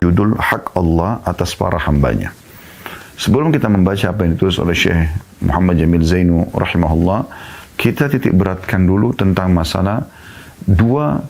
berjudul Hak Allah atas para hambanya. Sebelum kita membaca apa yang ditulis oleh Syekh Muhammad Jamil Zainu rahimahullah, kita titik beratkan dulu tentang masalah dua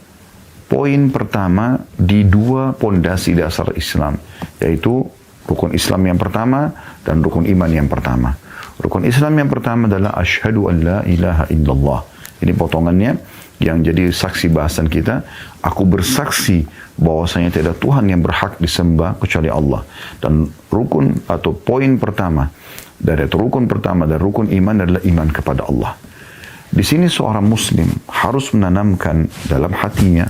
poin pertama di dua pondasi dasar Islam, yaitu rukun Islam yang pertama dan rukun iman yang pertama. Rukun Islam yang pertama adalah asyhadu an la ilaha illallah. Ini potongannya yang jadi saksi bahasan kita. Aku bersaksi bahwasanya tidak ada Tuhan yang berhak disembah kecuali Allah. Dan rukun atau poin pertama dari rukun pertama dari rukun iman adalah iman kepada Allah. Di sini seorang muslim harus menanamkan dalam hatinya,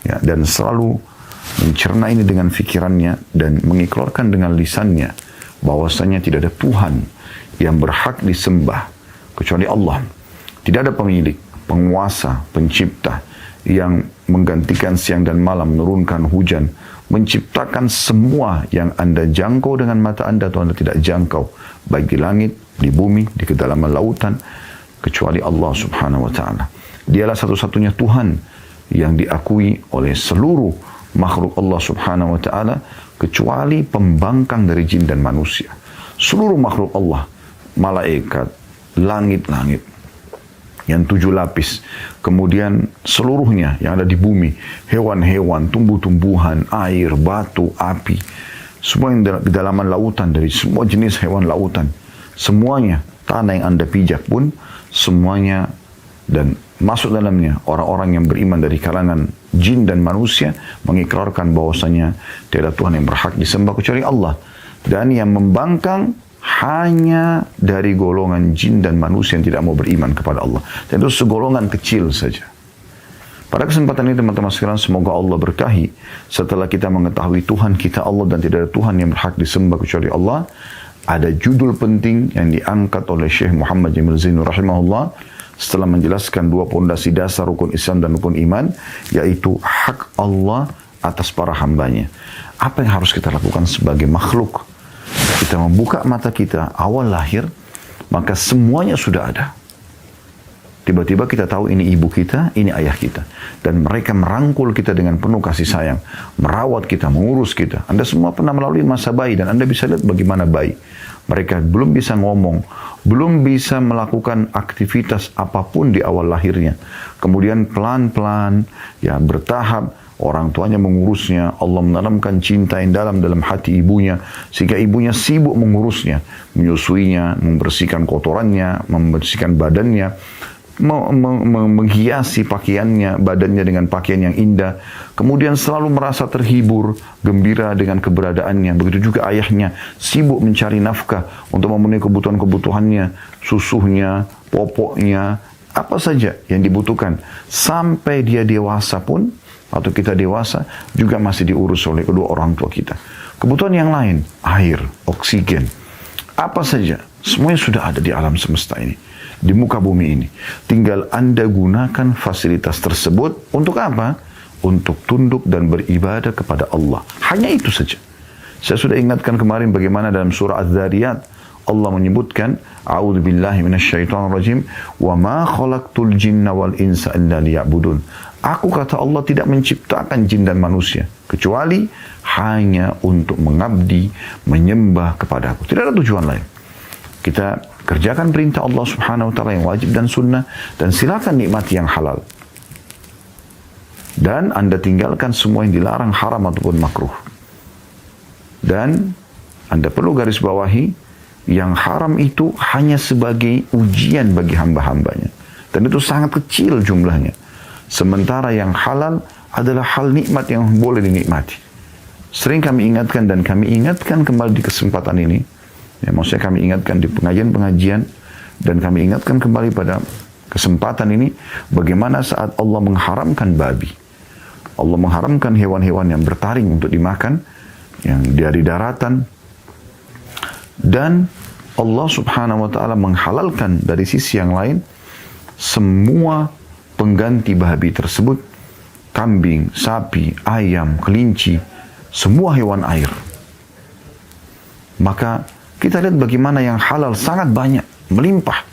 ya, dan selalu mencerna ini dengan fikirannya dan mengikrarkan dengan lisannya bahwasanya tidak ada Tuhan yang berhak disembah kecuali Allah. Tidak ada pemilik, penguasa, pencipta yang menggantikan siang dan malam, menurunkan hujan, menciptakan semua yang Anda jangkau dengan mata Anda atau Anda tidak jangkau, baik di langit, di bumi, di kedalaman lautan, kecuali Allah subhanahu wa ta'ala. Dialah satu-satunya Tuhan yang diakui oleh seluruh makhluk Allah subhanahu wa ta'ala, kecuali pembangkang dari jin dan manusia. Seluruh makhluk Allah, malaikat, langit-langit yang 7 lapis, kemudian seluruhnya yang ada di bumi, hewan-hewan, tumbuh-tumbuhan, air, batu, api, semua yang di dalaman lautan, dari semua jenis hewan lautan, semuanya, tanah yang Anda pijak pun, semuanya, dan masuk dalamnya orang-orang yang beriman dari kalangan jin dan manusia, mengikrarkan bahwasanya tiada Tuhan yang berhak disembah kecuali Allah. Dan yang membangkang hanya dari golongan jin dan manusia yang tidak mau beriman kepada Allah. Dan itu segolongan kecil saja. Pada kesempatan ini teman-teman sekalian, semoga Allah berkahi setelah kita mengetahui Tuhan kita Allah dan tidak ada Tuhan yang berhak disembah kecuali Allah. Ada judul penting yang diangkat oleh Syekh Muhammad Jamil Zainu rahimahullah setelah menjelaskan dua pondasi dasar rukun Islam dan rukun iman, yaitu hak Allah atas para hambanya. Apa yang harus kita lakukan sebagai makhluk? Kita membuka mata kita awal lahir, maka semuanya sudah ada. Tiba-tiba kita tahu ini ibu kita, ini ayah kita. Dan mereka merangkul kita dengan penuh kasih sayang. Merawat kita, mengurus kita. Anda semua pernah melalui masa bayi dan Anda bisa lihat bagaimana bayi. Mereka belum bisa ngomong, belum bisa melakukan aktivitas apapun di awal lahirnya. Kemudian pelan-pelan, ya bertahap, orang tuanya mengurusnya. Allah menanamkan cinta yang dalam hati ibunya, sehingga ibunya sibuk mengurusnya, menyusuinya, membersihkan kotorannya, membersihkan badannya, menghiasi pakaiannya, badannya dengan pakaian yang indah. Kemudian selalu merasa terhibur, gembira dengan keberadaannya. Begitu juga ayahnya, sibuk mencari nafkah untuk memenuhi kebutuhan-kebutuhannya, susunya, popoknya, apa saja yang dibutuhkan. Sampai dia dewasa pun, atau kita dewasa, juga masih diurus oleh kedua orang tua kita. Kebutuhan yang lain, air, oksigen, apa saja, semuanya sudah ada di alam semesta ini, di muka bumi ini. Tinggal Anda gunakan fasilitas tersebut untuk apa? Untuk tunduk dan beribadah kepada Allah. Hanya itu saja. Saya sudah ingatkan kemarin bagaimana dalam surah Az-Zariyat Allah menyebutkan, A'udzubillahi minasyaitonirrajim, wa ma khalaqtul jinna wal insa illa liya'budun. Aku, kata Allah, tidak menciptakan jin dan manusia kecuali hanya untuk mengabdi, menyembah kepada Aku. Tidak ada tujuan lain. Kita kerjakan perintah Allah subhanahu wa ta'ala yang wajib dan sunnah, dan silakan nikmati yang halal. Dan Anda tinggalkan semua yang dilarang, haram ataupun makruh. Dan Anda perlu garis bawahi, yang haram itu hanya sebagai ujian bagi hamba-hambanya. Dan itu sangat kecil jumlahnya. Sementara yang halal adalah hal nikmat yang boleh dinikmati. Sering kami ingatkan dan kami ingatkan kembali di kesempatan ini. Ya, maksudnya kami ingatkan di pengajian-pengajian, dan kami ingatkan kembali pada kesempatan ini bagaimana saat Allah mengharamkan babi. Allah mengharamkan hewan-hewan yang bertaring untuk dimakan, yang dari daratan. Dan Allah subhanahu wa ta'ala menghalalkan dari sisi yang lain semua pengganti babi tersebut, kambing, sapi, ayam, kelinci, semua hewan air. Maka kita lihat bagaimana yang halal sangat banyak, melimpah.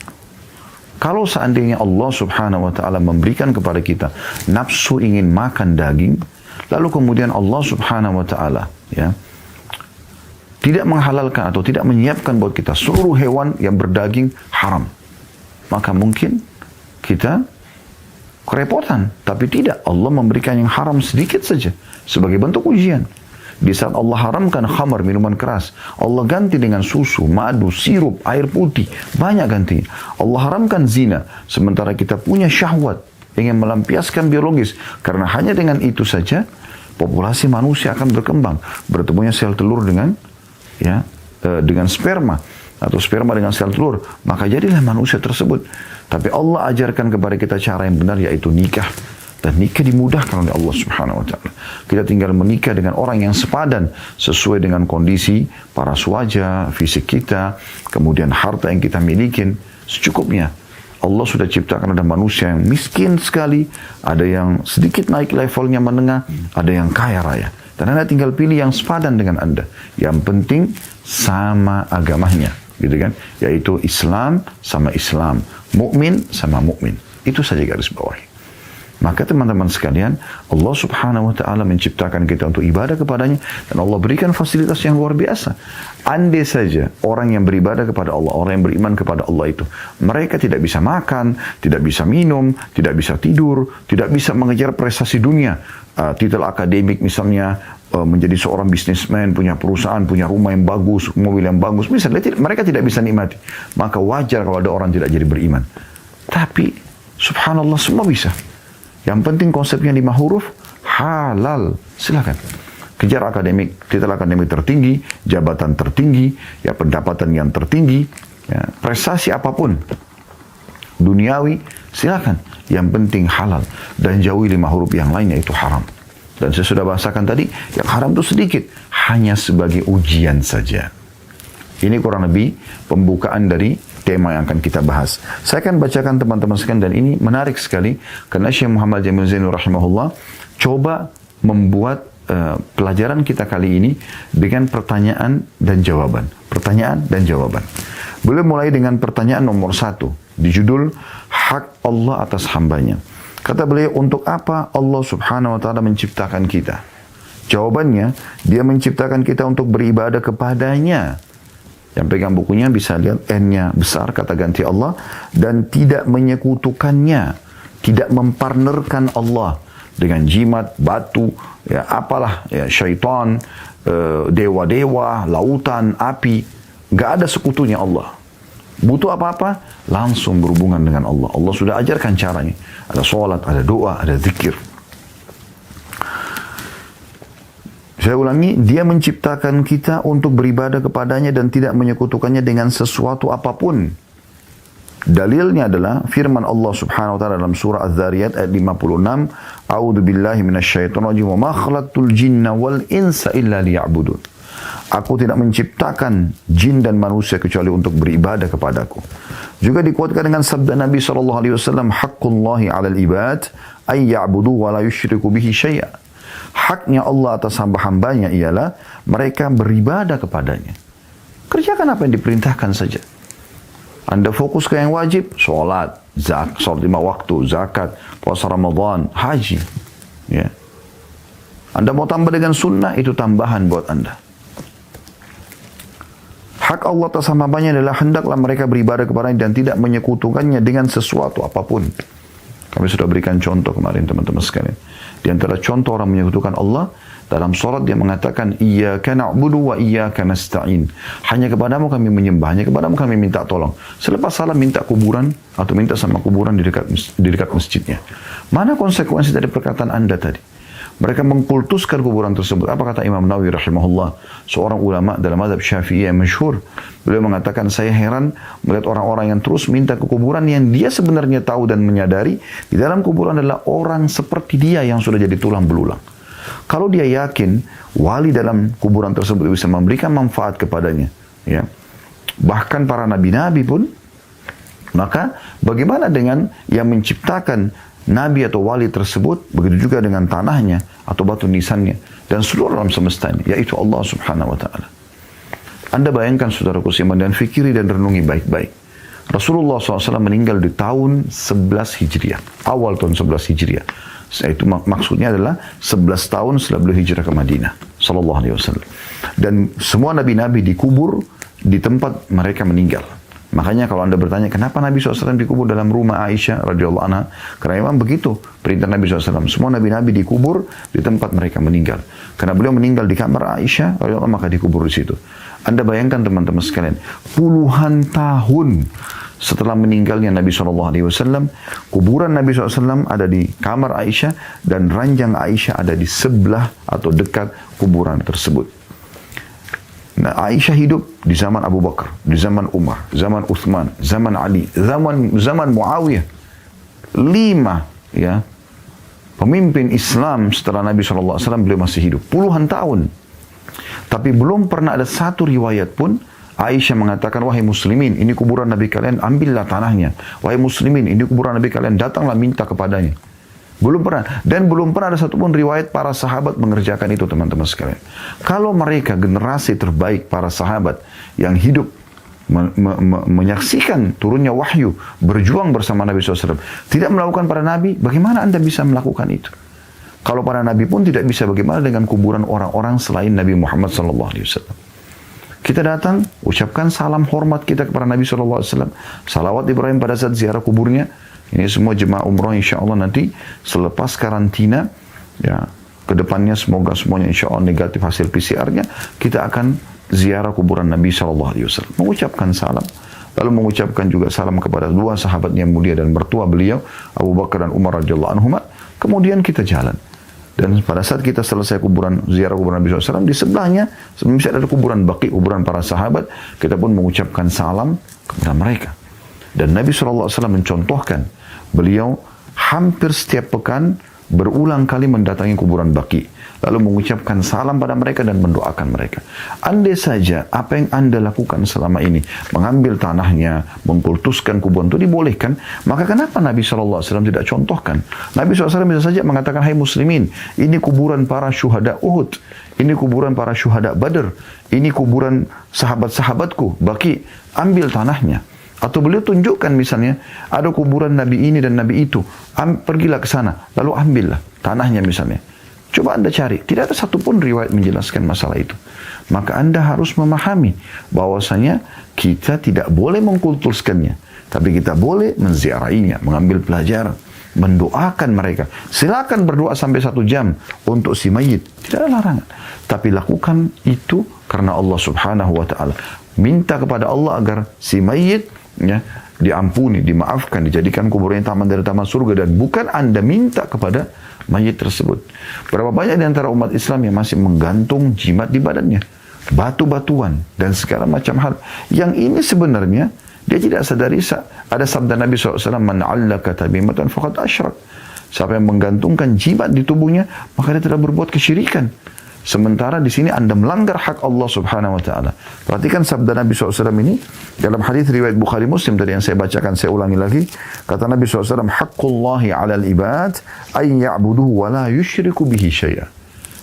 Kalau seandainya Allah subhanahu wa ta'ala memberikan kepada kita nafsu ingin makan daging, Lalu kemudian Allah Subhanahu wa taala ya tidak menghalalkan atau tidak menyiapkan buat kita seluruh hewan yang berdaging haram. Maka mungkin kita kerepotan, tapi tidak. Allah memberikan yang haram sedikit saja sebagai bentuk ujian. Di saat Allah haramkan khamar, minuman keras, Allah ganti dengan susu, madu, sirup, air putih, banyak ganti. Allah haramkan zina, sementara kita punya syahwat, ingin melampiaskan biologis, karena hanya dengan itu saja populasi manusia akan berkembang. Bertemunya sel telur dengan dengan sperma, atau sperma dengan sel telur, maka jadilah manusia tersebut. Tapi Allah ajarkan kepada kita cara yang benar, yaitu nikah. Dan nikah dimudahkan oleh Allah Subhanahu wa taala. Kita tinggal menikah dengan orang yang sepadan sesuai dengan kondisi paras wajah, fisik kita, kemudian harta yang kita miliki secukupnya. Allah sudah ciptakan ada manusia yang miskin sekali, ada yang sedikit naik levelnya menengah, ada yang kaya raya. Dan Anda tinggal pilih yang sepadan dengan Anda. Yang penting sama agamanya, gitu kan? Yaitu Islam sama Islam, mukmin sama mukmin. Itu saja garis bawahi. Maka teman-teman sekalian, Allah Subhanahu wa taala menciptakan kita untuk ibadah kepadanya, dan Allah berikan fasilitas yang luar biasa. Andai saja orang yang beribadah kepada Allah, orang yang beriman kepada Allah itu, mereka tidak bisa makan, tidak bisa minum, tidak bisa tidur, tidak bisa mengejar prestasi dunia, titel akademik misalnya, menjadi seorang bisnismen, punya perusahaan, punya rumah yang bagus, mobil yang bagus, misalnya mereka tidak bisa nikmati. Maka wajar kalau ada orang tidak jadi beriman. Tapi subhanallah semua bisa. Yang penting konsepnya 5 huruf, halal. Silakan. Kejar akademik, titel akademik tertinggi, jabatan tertinggi, ya pendapatan yang tertinggi, ya, prestasi apapun, duniawi, silakan. Yang penting halal. Dan jauhi 5 huruf yang lainnya, itu haram. Dan saya sudah bahasakan tadi, yang haram itu sedikit, hanya sebagai ujian saja. Ini kurang lebih pembukaan dari tema yang akan kita bahas. Saya akan bacakan teman-teman sekalian, dan ini menarik sekali karena Syekh Muhammad Jamil Zainu rahimahullah coba membuat pelajaran kita kali ini dengan pertanyaan dan jawaban. Pertanyaan dan jawaban. Beliau mulai dengan pertanyaan nomor 1 di judul hak Allah atas hambanya. Kata beliau, untuk apa Allah Subhanahu wa taala menciptakan kita? Jawabannya, dia menciptakan kita untuk beribadah kepadanya. Yang pegang bukunya bisa lihat N-nya besar, kata ganti Allah, dan tidak menyekutukannya, tidak mempartnerkan Allah dengan jimat, batu, ya apalah, ya syaitan, dewa-dewa, lautan, api. Gak ada sekutunya Allah. Butuh apa-apa, langsung berhubungan dengan Allah. Allah sudah ajarkan caranya. Ada sholat, ada doa, ada zikir. Saya ulangi, dia menciptakan kita untuk beribadah kepadanya dan tidak menyekutukannya dengan sesuatu apapun. Dalilnya adalah firman Allah Subhanahu wa taala dalam surah Az-Zariyat ayat 56, A'udzu billahi minasyaitonir rajim, wa ma khalaqtul jinna wal insa illa liya'budun. Aku tidak menciptakan jin dan manusia kecuali untuk beribadah kepadaku. Juga dikuatkan dengan sabda Nabi SAW, Haqqullahi 'alal ibad ay ya'budu wa la yusyriku bihi syai'a. Haknya Allah atas hamba-hambanya ialah mereka beribadah kepadanya. Kerjakan apa yang diperintahkan saja. Anda fokus ke yang wajib, sholat, sholat 5 waktu, zakat, puasa Ramadan, haji. Ya. Anda mau tambah dengan sunnah, itu tambahan buat Anda. Hak Allah atas hambanya adalah hendaklah mereka beribadah kepadanya dan tidak menyekutukannya dengan sesuatu apapun. Kami sudah berikan contoh kemarin teman-teman sekalian. Di antara contoh orang menyekutukan Allah, dalam surat dia mengatakan, Iyyaka na'budu wa iyyaka nasta'in. Hanya kepadamu kami menyembah, hanya kepadamu kami minta tolong. Selepas salam minta kuburan, atau minta sama kuburan di dekat masjidnya. Mana konsekuensi dari perkataan Anda tadi? Mereka mengkultuskan kuburan tersebut. Apa kata Imam Nawawi rahimahullah, seorang ulama dalam mazhab Syafi'i yang masyhur. Beliau mengatakan, saya heran melihat orang-orang yang terus minta ke kuburan yang dia sebenarnya tahu dan menyadari di dalam kuburan adalah orang seperti dia yang sudah jadi tulang belulang. Kalau dia yakin wali dalam kuburan tersebut bisa memberikan manfaat kepadanya, ya, bahkan para nabi-nabi pun, maka bagaimana dengan yang menciptakan nabi atau wali tersebut, begitu juga dengan tanahnya atau batu nisannya dan seluruh alam semesta ini, yaitu Allah Subhanahu wa taala. Anda bayangkan saudaraku seiman dan fikiri dan renungi baik-baik. Rasulullah SAW meninggal di tahun 11 Hijriah, awal tahun 11 Hijriah. Itu maksudnya adalah 11 tahun setelah beliau hijrah ke Madinah sallallahu alaihi wasallam. Dan semua nabi-nabi dikubur di tempat mereka meninggal. Makanya kalau Anda bertanya kenapa Nabi SAW dikubur dalam rumah Aisyah radhiyallahu anha, karena memang begitu perintah Nabi SAW. Semua nabi-nabi dikubur di tempat mereka meninggal. Karena beliau meninggal di kamar Aisyah radhiyallahu anha, maka dikubur di situ. Anda bayangkan teman-teman sekalian, puluhan tahun setelah meninggalnya Nabi SAW, kuburan Nabi SAW ada di kamar Aisyah dan ranjang Aisyah ada di sebelah atau dekat kuburan tersebut. Nah, Aisyah hidup di zaman Abu Bakar, di zaman Umar, zaman Uthman, zaman Ali, zaman Muawiyah. 5 ya pemimpin Islam setelah Nabi SAW beliau masih hidup. Puluhan tahun. Tapi belum pernah ada satu riwayat pun Aisyah mengatakan, wahai muslimin, ini kuburan Nabi kalian, ambillah tanahnya. Wahai muslimin, ini kuburan Nabi kalian, datanglah minta kepadanya. Belum pernah. Dan belum pernah ada satupun riwayat para sahabat mengerjakan itu, teman-teman sekalian. Kalau mereka generasi terbaik para sahabat yang hidup menyaksikan turunnya wahyu, berjuang bersama Nabi SAW, tidak melakukan para nabi, bagaimana Anda bisa melakukan itu? Kalau para nabi pun tidak bisa, bagaimana dengan kuburan orang-orang selain Nabi Muhammad SAW? Kita datang, ucapkan salam hormat kita kepada Nabi SAW, salawat Ibrahim pada saat ziarah kuburnya. Ini semua jemaah umrah insya Allah nanti selepas karantina, ya kedepannya semoga semuanya insya Allah negatif hasil PCR-nya, kita akan ziarah kuburan Nabi SAW. Mengucapkan salam, lalu mengucapkan juga salam kepada dua sahabat yang mulia dan mertua beliau, Abu Bakar dan Umar radhiyallahu anhuma. Kemudian kita jalan. Dan pada saat kita selesai ziarah kuburan Nabi SAW, di sebelahnya, misalnya ada kuburan Baqi, kuburan para sahabat, kita pun mengucapkan salam kepada mereka. Dan Nabi SAW mencontohkan, beliau hampir setiap pekan berulang kali mendatangi kuburan Baqi, lalu mengucapkan salam pada mereka dan mendoakan mereka. Andai saja apa yang Anda lakukan selama ini, mengambil tanahnya, mengkultuskan kuburan itu dibolehkan, maka kenapa Nabi SAW tidak contohkan? Nabi SAW bisa saja mengatakan, hai muslimin, ini kuburan para syuhada Uhud, ini kuburan para syuhada Badr, ini kuburan sahabat-sahabatku Baqi, ambil tanahnya. Atau beliau tunjukkan misalnya, ada kuburan Nabi ini dan Nabi itu, pergilah ke sana, lalu ambillah tanahnya misalnya. Coba Anda cari, tidak ada satupun riwayat menjelaskan masalah itu. Maka Anda harus memahami bahwasanya kita tidak boleh mengkultuskannya, tapi kita boleh menziarahinya, mengambil pelajaran, mendoakan mereka. Silakan berdoa sampai 1 jam untuk si mayit, tidak ada larangan. Tapi lakukan itu karena Allah Subhanahu wa Ta'ala. Minta kepada Allah agar si mayit ya diampuni, dimaafkan, dijadikan kuburnya taman dari taman surga, dan bukan Anda minta kepada mayit tersebut. Berapa banyak di antara umat Islam yang masih menggantung jimat di badannya, batu-batuan dan segala macam hal yang ini sebenarnya dia tidak sadari. Ada sabda Nabi SAW, man 'allaka tamimatan faqad asyrak. Siapa yang menggantungkan jimat di tubuhnya, maka dia telah berbuat kesyirikan. Sementara di sini Anda melanggar hak Allah Subhanahu wa Ta'ala. Perhatikan sabda Nabi SAW ini dalam hadis riwayat Bukhari Muslim tadi yang saya bacakan, saya ulangi lagi. Kata Nabi SAW, haqqullahi 'alal ibad ay ya'buduhu wa la yusyriku bihi syai'a.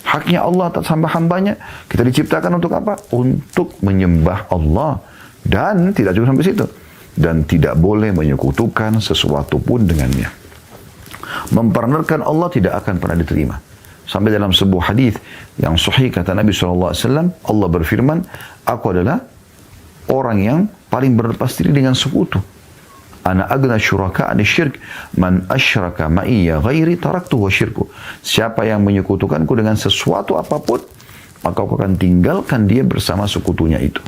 Haknya Allah atas hamba-hambanya, kita diciptakan untuk apa? Untuk menyembah Allah, dan tidak cukup sampai situ, dan tidak boleh menyekutukan sesuatu pun dengannya. Mempartnerkan Allah tidak akan pernah diterima. Sampai dalam sebuah hadis yang sahih kata Nabi SAW, Allah berfirman, aku adalah orang yang paling berlepas diri dengan sekutu. Ana agna syuraka ani syirk, man asyraka ma'iyya ghairi taraktu wa syirku. Siapa yang menyekutukanku dengan sesuatu apapun, maka aku akan tinggalkan dia bersama sekutunya itu.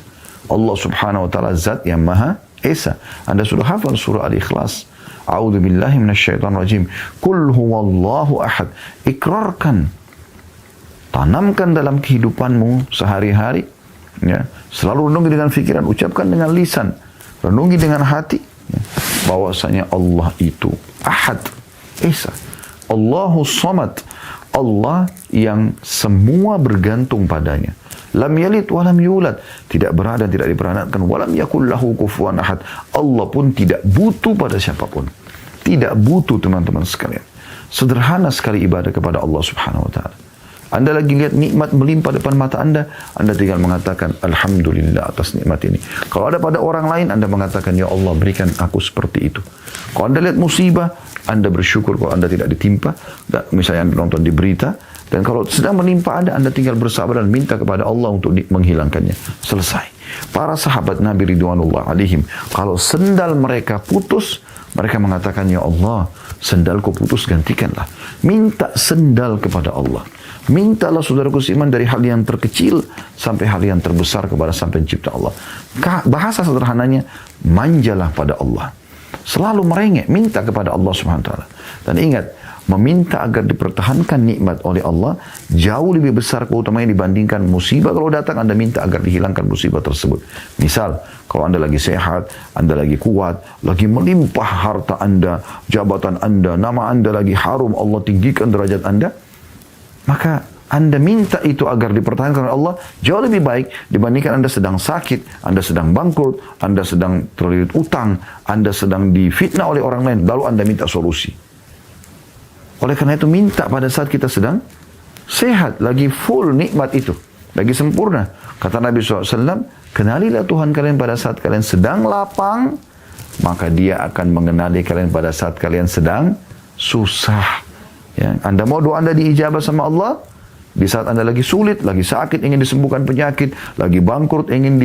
Allah Subhanahu wa Ta'ala zat yang maha esa. Anda sudah hafal surah Al-Ikhlas. A'udzu billahi minasyaitonir rajim. Qul huwallahu ahad. Ikrarkan. Tanamkan dalam kehidupanmu sehari-hari, ya. Selalu renungi dengan fikiran, ucapkan dengan lisan, renungi dengan hati, ya. Bahwasanya Allah itu ahad, esa. Allahu samad. Allah yang semua bergantung padanya. Lam yalid wa lam yulad, tidak berada, tidak diperanatkan. Walam yakul lahu kufuwan ahad. Allah pun tidak butuh pada siapapun. Tidak butuh, teman-teman sekalian. Sederhana sekali ibadah kepada Allah Subhanahu wa Ta'ala. Anda lagi lihat nikmat melimpah depan mata Anda tinggal mengatakan alhamdulillah atas nikmat ini. Kalau ada pada orang lain, Anda mengatakan ya Allah berikan aku seperti itu. Kalau Anda lihat musibah, Anda bersyukur kalau Anda tidak ditimpa, misalnya Anda nonton di berita, dan kalau sedang menimpa Anda tinggal bersabar dan minta kepada Allah untuk menghilangkannya. Selesai. Para sahabat Nabi Ridwanullah alaihim, kalau sendal mereka putus, mereka mengatakan, ya Allah, sendalku putus, gantikanlah. Minta sendal kepada Allah. Mintalah saudaraku seiman dari hal yang terkecil sampai hal yang terbesar kepada sang pencipta Allah. Bahasa sederhananya, manjalah pada Allah. Selalu merengek, minta kepada Allah Subhanahu wa taala. Dan ingat, meminta agar dipertahankan nikmat oleh Allah jauh lebih besar keutamanya dibandingkan musibah. Kalau datang, Anda minta agar dihilangkan musibah tersebut. Misal, kalau Anda lagi sehat, Anda lagi kuat, lagi melimpah harta Anda, jabatan Anda, nama Anda lagi harum, Allah tinggikan derajat Anda, maka Anda minta itu agar dipertahankan oleh Allah jauh lebih baik dibandingkan Anda sedang sakit, Anda sedang bangkrut, Anda sedang terlilit utang, Anda sedang difitnah oleh orang lain, lalu Anda minta solusi. Oleh karena itu, minta pada saat kita sedang sehat, lagi full nikmat itu, lagi sempurna. Kata Nabi SAW, kenalilah Tuhan kalian pada saat kalian sedang lapang, maka Dia akan mengenali kalian pada saat kalian sedang susah. Ya, Anda mau doa Anda diijabah sama Allah, di saat Anda lagi sulit, lagi sakit, ingin disembuhkan penyakit, lagi bangkrut, ingin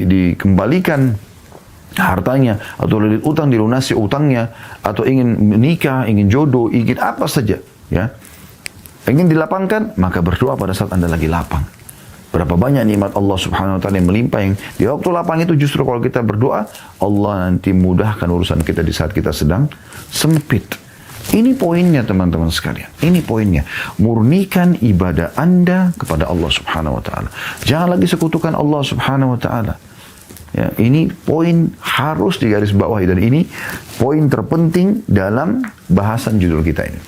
dikembalikan hartanya, atau lilit utang, dilunasi utangnya, atau ingin menikah, ingin jodoh, ingin apa saja, ya, ingin dilapangkan, maka berdoa pada saat Anda lagi lapang. Berapa banyak nikmat Allah Subhanahu wa taala yang melimpah, yang di waktu lapang itu justru kalau kita berdoa, Allah nanti mudahkan urusan kita di saat kita sedang sempit. Ini poinnya teman-teman sekalian. Ini poinnya. Murnikan ibadah Anda kepada Allah Subhanahu wa taala. Jangan lagi sekutukan Allah Subhanahu wa taala. Ya, ini poin harus digarisbawahi, dan ini poin terpenting dalam bahasan judul kita ini.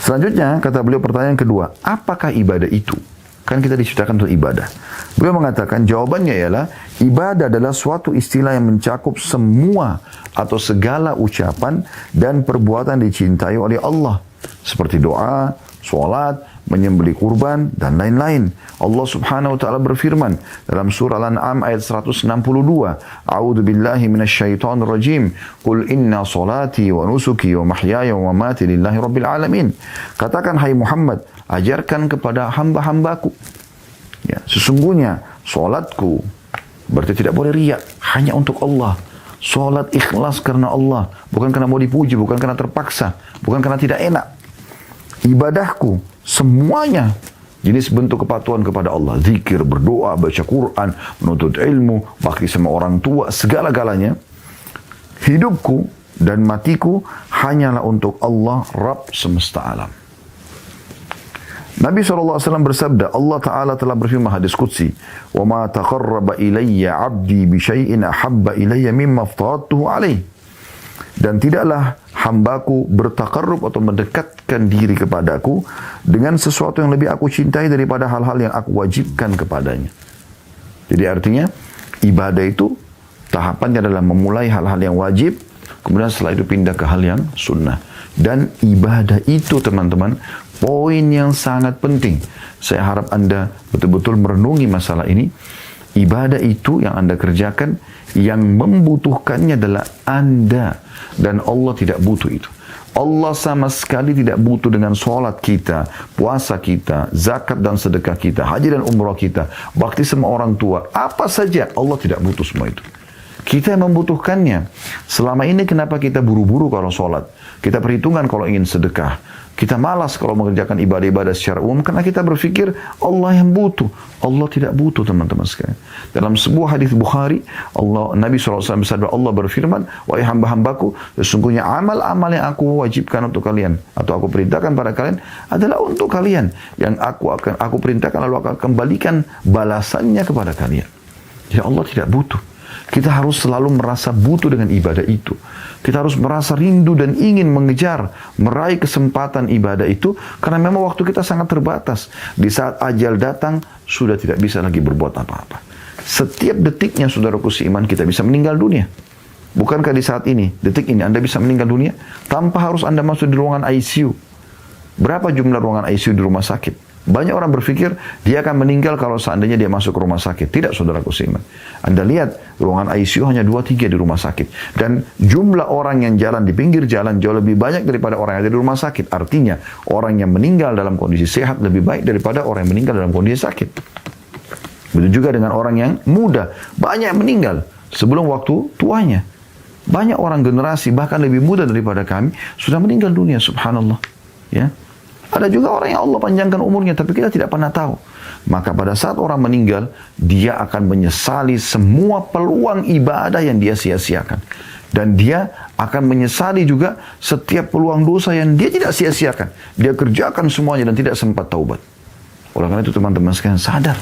Selanjutnya, kata beliau, pertanyaan kedua, apakah ibadah itu? Kan kita diciptakan untuk ibadah. Beliau mengatakan jawabannya ialah ibadah adalah suatu istilah yang mencakup semua atau segala ucapan dan perbuatan dicintai oleh Allah. Seperti doa, sholat, menyembelih kurban, dan lain-lain. Allah Subhanahu wa taala berfirman dalam surah Al-An'am ayat 162, A'udzu billahi minasyaitonir rajim. Qul inna salati wa nusuki wa mahyaya wa mamati lillahi rabbil alamin. Katakan, hai Muhammad, ajarkan kepada hamba-hambaku, ya, sesungguhnya solatku, berarti tidak boleh riak, hanya untuk Allah. Solat ikhlas karena Allah, bukan karena mau dipuji, bukan karena terpaksa, bukan karena tidak enak. Ibadahku semuanya jenis bentuk kepatuhan kepada Allah, zikir, berdoa, baca Quran, menuntut ilmu, bakti sama orang tua, segala-galanya. Hidupku dan matiku hanyalah untuk Allah, Rabb semesta alam. Nabi SAW bersabda, Allah Ta'ala telah berfirman hadis Qudsi, وَمَا تَقَرَّبَ إِلَيَّ عَبْدِي بِشَيْءٍ أَحَبَّ إِلَيَّ مِمَّا افْتَرَضْتُهُ عَلَيْهِ. Dan tidaklah hambaku bertakarrub atau mendekatkan diri kepadaku dengan sesuatu yang lebih aku cintai daripada hal-hal yang aku wajibkan kepadanya. Jadi artinya, ibadah itu tahapannya adalah memulai hal-hal yang wajib, kemudian setelah itu pindah ke hal yang sunnah. Dan ibadah itu, teman-teman, poin yang sangat penting. Saya harap Anda betul-betul merenungi masalah ini. Ibadah itu yang Anda kerjakan, yang membutuhkannya adalah Anda. Dan Allah tidak butuh itu. Allah sama sekali tidak butuh dengan sholat kita, puasa kita, zakat dan sedekah kita, haji dan umrah kita, bakti sama orang tua, apa saja, Allah tidak butuh semua itu. Kita yang membutuhkannya. Selama ini kenapa kita buru-buru kalau sholat? Kita perhitungan kalau ingin sedekah. Kita malas kalau mengerjakan ibadah-ibadah secara umum karena kita berpikir Allah yang butuh. Allah tidak butuh, teman-teman sekalian. Dalam sebuah hadis Bukhari, Nabi SAW bersabda, Allah berfirman, wahai hamba-hambaku, sesungguhnya amal-amal yang aku wajibkan untuk kalian atau aku perintahkan pada kalian adalah untuk kalian, yang aku perintahkan lalu akan kembalikan balasannya kepada kalian. Jadi Allah tidak butuh. Kita harus selalu merasa butuh dengan ibadah itu. Kita harus merasa rindu dan ingin mengejar, meraih kesempatan ibadah itu, karena memang waktu kita sangat terbatas. Di saat ajal datang, sudah tidak bisa lagi berbuat apa-apa. Setiap detiknya, saudaraku seiman, kita bisa meninggal dunia. Bukankah di saat ini, detik ini, Anda bisa meninggal dunia tanpa harus Anda masuk di ruangan ICU? Berapa jumlah ruangan ICU di rumah sakit? Banyak orang berpikir dia akan meninggal kalau seandainya dia masuk ke rumah sakit. Tidak, saudaraku seiman. Anda lihat ruangan ICU hanya 2-3 di rumah sakit. Dan jumlah orang yang jalan di pinggir jalan jauh lebih banyak daripada orang yang ada di rumah sakit. Artinya orang yang meninggal dalam kondisi sehat lebih baik daripada orang yang meninggal dalam kondisi sakit. Begitu juga dengan orang yang muda. Banyak yang meninggal sebelum waktu tuanya. Banyak orang generasi bahkan lebih muda daripada kami sudah meninggal dunia, subhanallah. Ya. Ada juga orang yang Allah panjangkan umurnya, tapi kita tidak pernah tahu. Maka pada saat orang meninggal, dia akan menyesali semua peluang ibadah yang dia sia-siakan. Dan dia akan menyesali juga setiap peluang dosa yang dia tidak sia-siakan. Dia kerjakan semuanya dan tidak sempat taubat. Oleh karena itu teman-teman sekalian sadar.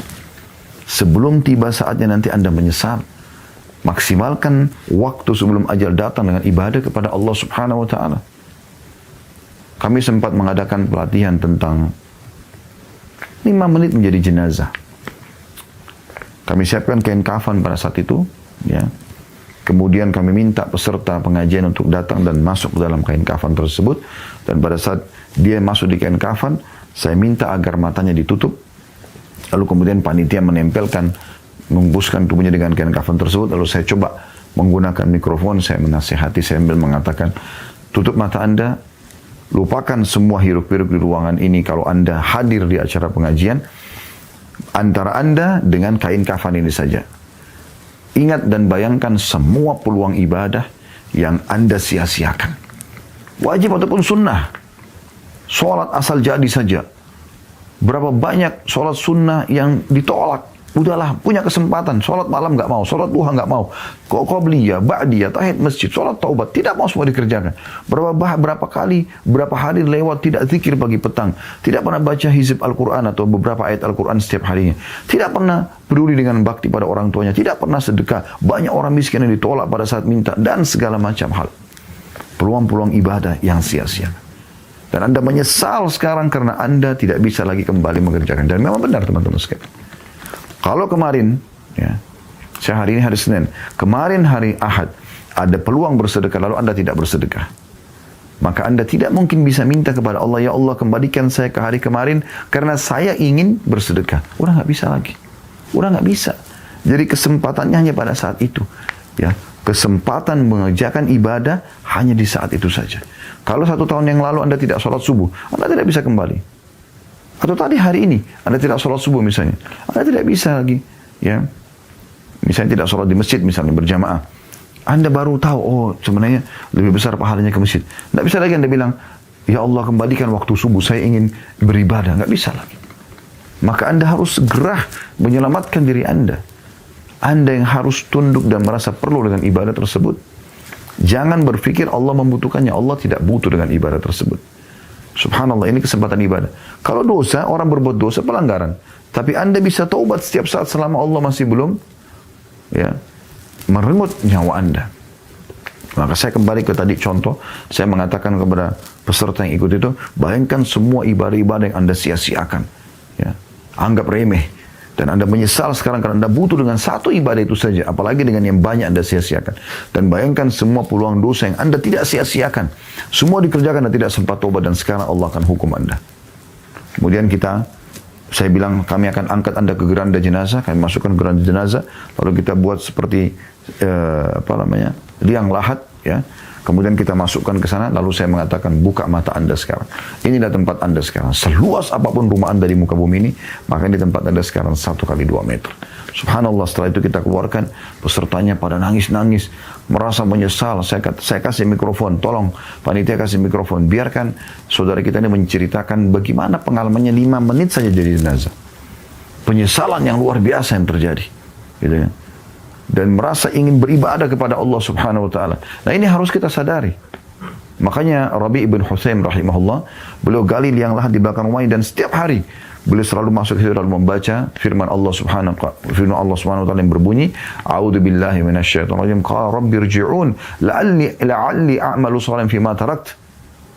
Sebelum tiba saatnya nanti Anda menyesal. Maksimalkan waktu sebelum ajal datang dengan ibadah kepada Allah Subhanahu wa Ta'ala. Kami sempat mengadakan pelatihan tentang 5 menit menjadi jenazah. Kami siapkan kain kafan pada saat itu, ya. Kemudian kami minta peserta pengajian untuk datang dan masuk ke dalam kain kafan tersebut. Dan pada saat dia masuk di kain kafan, saya minta agar matanya ditutup. Lalu kemudian panitia menempelkan, menghembuskan tubuhnya dengan kain kafan tersebut. Lalu saya coba menggunakan mikrofon, saya menasihati, saya mengatakan, tutup mata Anda, lupakan semua hiruk-pikuk di ruangan ini kalau Anda hadir di acara pengajian. Antara Anda dengan kain kafan ini saja. Ingat dan bayangkan semua peluang ibadah yang Anda sia-siakan. Wajib ataupun sunnah. Sholat asal jadi saja. Berapa banyak sholat sunnah yang ditolak. Udahlah, punya kesempatan. Sholat malam nggak mau, sholat duha nggak mau. Qobliyah, ba'diyah, tahiyat masjid, sholat taubat. Tidak mau semua dikerjakan. Berapa kali, berapa hari lewat tidak zikir pagi petang. Tidak pernah baca hizib Al-Quran atau beberapa ayat Al-Quran setiap harinya. Tidak pernah peduli dengan bakti pada orang tuanya. Tidak pernah sedekah. Banyak orang miskin yang ditolak pada saat minta. Dan segala macam hal. Peluang-peluang ibadah yang sia-sia. Dan Anda menyesal sekarang karena Anda tidak bisa lagi kembali mengerjakan. Dan memang benar teman-teman sekalian. Kalau kemarin, ya, saya hari ini hari Senin, kemarin hari Ahad, ada peluang bersedekah, lalu Anda tidak bersedekah. Maka Anda tidak mungkin bisa minta kepada Allah, ya Allah kembalikan saya ke hari kemarin, karena saya ingin bersedekah. Udah nggak bisa lagi. Udah nggak bisa. Jadi kesempatannya hanya pada saat itu. Ya, kesempatan mengerjakan ibadah hanya di saat itu saja. Kalau 1 tahun yang lalu Anda tidak sholat subuh, Anda tidak bisa kembali. Atau tadi hari ini, Anda tidak sholat subuh misalnya. Anda tidak bisa lagi. Ya. Misalnya tidak sholat di masjid misalnya, berjamaah. Anda baru tahu, oh sebenarnya lebih besar pahalanya ke masjid. Tidak bisa lagi Anda bilang, ya Allah kembalikan waktu subuh, saya ingin beribadah. Tidak bisa lagi. Maka Anda harus segera menyelamatkan diri Anda. Anda yang harus tunduk dan merasa perlu dengan ibadah tersebut. Jangan berpikir Allah membutuhkannya. Allah tidak butuh dengan ibadah tersebut. Subhanallah, ini kesempatan ibadah. Kalau dosa, orang berbuat dosa, pelanggaran. Tapi Anda bisa taubat setiap saat selama Allah masih belum ya merenggut nyawa Anda. Maka saya kembali ke tadi contoh, saya mengatakan kepada peserta yang ikut itu, bayangkan semua ibadah-ibadah yang Anda sia-siakan. Ya, anggap remeh. Dan Anda menyesal sekarang karena Anda butuh dengan satu ibadah itu saja. Apalagi dengan yang banyak Anda sia-siakan. Dan bayangkan semua peluang dosa yang Anda tidak sia-siakan. Semua dikerjakan dan tidak sempat tobat. Dan sekarang Allah akan hukum Anda. Kemudian saya bilang kami akan angkat Anda ke geranda jenazah. Kami masukkan geranda jenazah. Lalu kita buat seperti liang lahat. Ya. Kemudian kita masukkan ke sana, lalu saya mengatakan, buka mata Anda sekarang. Inilah tempat Anda sekarang. Seluas apapun rumah Anda di muka bumi ini, maka ini tempat Anda sekarang 1 kali 2 meter. Subhanallah, setelah itu kita keluarkan, pesertanya pada nangis-nangis, merasa menyesal. Saya kasih mikrofon, tolong panitia kasih mikrofon. Biarkan saudara kita ini menceritakan bagaimana pengalamannya 5 menit saja jadi jenazah. Penyesalan yang luar biasa yang terjadi. Gitu ya. Dan merasa ingin beribadah kepada Allah Subhanahu wa Ta'ala. Nah ini harus kita sadari. Makanya Rabi' ibn Husain rahimahullah, beliau gali liang lahat di belakang rumahnya, dan setiap hari beliau selalu masuk ke situ lalu membaca firman Allah Subhanahu wa Ta'ala yang berbunyi, A'udzu billahi minasyaitonir rajim, qala rabbirji'un la'alli a'malu shalihan fima tarakt.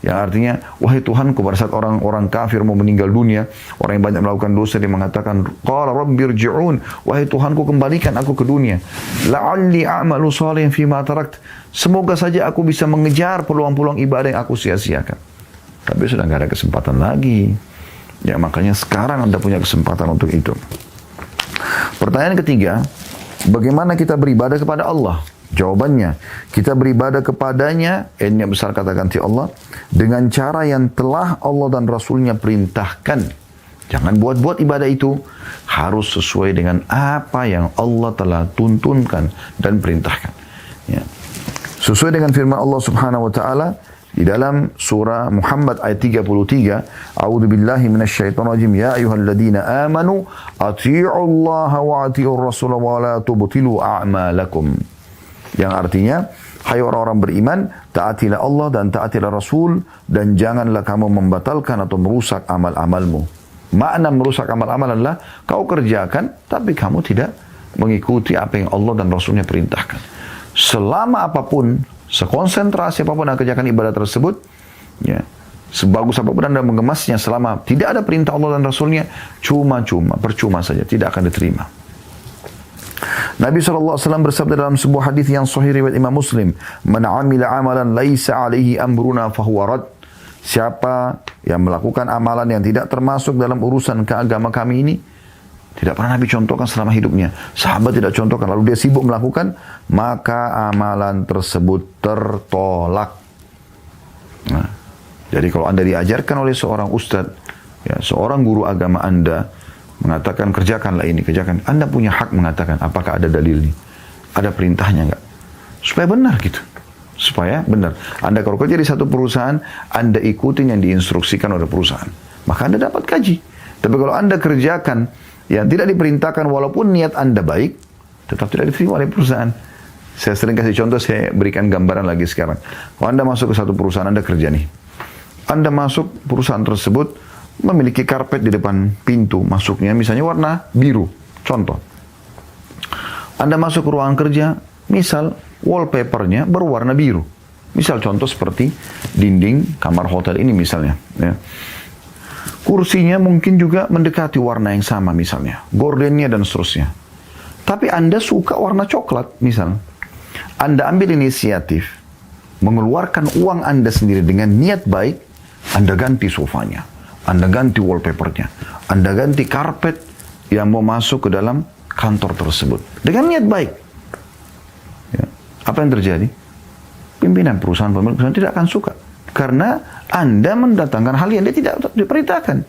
Yang artinya, wahai Tuhanku, pada saat orang-orang kafir mau meninggal dunia, orang yang banyak melakukan dosa, dia mengatakan, qala rabbirji'un, wahai Tuhanku kembalikan aku ke dunia. La'alli a'malu shalihan fima tarakt. Semoga saja aku bisa mengejar peluang-peluang ibadah yang aku sia-siakan. Tapi sudah nggak ada kesempatan lagi. Ya, makanya sekarang Anda punya kesempatan untuk itu. Pertanyaan ketiga, bagaimana kita beribadah kepada Allah? Jawabannya, kita beribadah kepadanya, N-nya besar kata ganti Allah, dengan cara yang telah Allah dan Rasulnya perintahkan. Jangan buat-buat ibadah itu, harus sesuai dengan apa yang Allah telah tuntunkan dan perintahkan. Ya. Sesuai dengan firman Allah Subhanahu wa taala di dalam surah Muhammad ayat 33, A'udzu billahi minasyaitonir rajim, ya ayyuhalladzina amanu athi'ullaha wa athi'ur rasul wa la tubtilu a'malakum. Yang artinya, hai orang-orang beriman, taatilah Allah dan taatilah Rasul, dan janganlah kamu membatalkan atau merusak amal-amalmu. Makna merusak amal-amal adalah kau kerjakan, tapi kamu tidak mengikuti apa yang Allah dan Rasulnya perintahkan. Selama apapun, sekonsentrasi apapun Anda kerjakan ibadah tersebut, ya, sebagus apapun Anda mengemasnya, selama tidak ada perintah Allah dan Rasulnya, percuma saja, tidak akan diterima. Nabi SAW bersabda dalam sebuah hadis yang sahih riwayat Imam Muslim, "Man 'amila 'amalan laisa 'alaihi amruna fahuwa rad." Siapa yang melakukan amalan yang tidak termasuk dalam urusan keagama kami ini, tidak pernah Nabi contohkan selama hidupnya, sahabat tidak contohkan, lalu dia sibuk melakukan, maka amalan tersebut tertolak. Nah, jadi kalau Anda diajarkan oleh seorang ustadz, ya, seorang guru agama Anda, mengatakan kerjakanlah ini, kerjakan. Anda punya hak mengatakan apakah ada dalilnya, ada perintahnya enggak, supaya benar gitu, supaya benar. Anda kalau kerja di satu perusahaan, Anda ikutin yang diinstruksikan oleh perusahaan, maka Anda dapat gaji. Tapi kalau Anda kerjakan yang tidak diperintahkan walaupun niat Anda baik, tetap tidak diterima oleh perusahaan. Saya sering kasih contoh, saya berikan gambaran lagi sekarang. Kalau Anda masuk ke satu perusahaan, Anda kerja nih. Anda masuk perusahaan tersebut memiliki karpet di depan pintu masuknya, misalnya warna biru, contoh. Anda masuk ke ruangan kerja, misal wallpapernya berwarna biru. Misal contoh seperti dinding kamar hotel ini misalnya. Ya. Kursinya mungkin juga mendekati warna yang sama misalnya, gordennya dan seterusnya. Tapi Anda suka warna coklat misal. Anda ambil inisiatif, mengeluarkan uang Anda sendiri dengan niat baik, Anda ganti sofanya. Anda ganti wallpapernya, Anda ganti karpet yang mau masuk ke dalam kantor tersebut dengan niat baik. Ya. Apa yang terjadi? Pimpinan perusahaan, pemilik perusahaan tidak akan suka karena Anda mendatangkan hal yang dia tidak diperintahkan.